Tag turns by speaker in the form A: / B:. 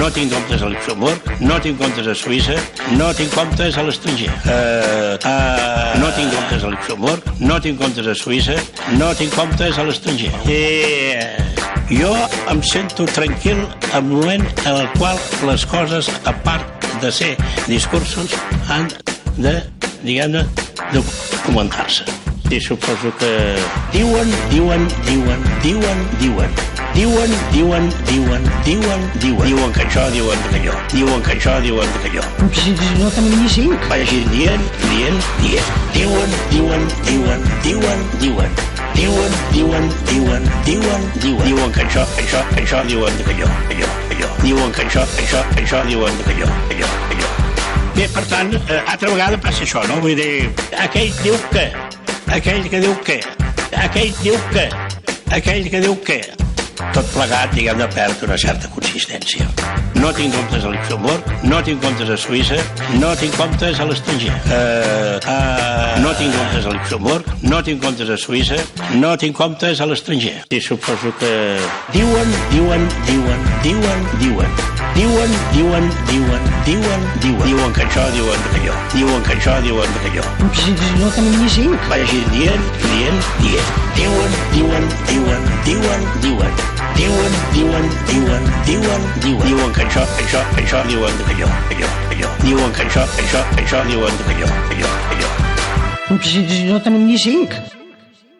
A: no tinc comptes a Luxemburg, no tinc comptes a Suïssa, no tinc comptes a l'estranger. No tinc comptes a Luxemburg, no tinc comptes a Suïssa, no tinc comptes a l'estranger. Jo em sento tranquil en el moment en el qual les coses, a part de ser discursos, han de, diguem-ne, documentar-se. I suposo que diuen que això, diuen que allò, diuen que això, diuen que allò.
B: No tenim ni 5.
A: Vagi dient. Diuen que això, diuen que allò. Diuen que això, diuen que allò. Bé, per tant, altra vegada passa això, no? Vull dir, aquell que diu que, tot plegat, diguem-ne, perd una certa consistència. No tinc comptes a Luxemburg, no tinc comptes a Suïssa, no tinc comptes a l'estranger. No tinc comptes a Luxemburg, no tinc comptes a Suïssa, no tinc comptes a l'estranger. I suposo que diuen que això, diuen que allò, diuen que això, diuen que allò.
B: No tenim ni 5.
A: Vagi dient. Diuen que això, diuen que allò. Diuen que això, diuen que allò.
B: No tenim ni 5.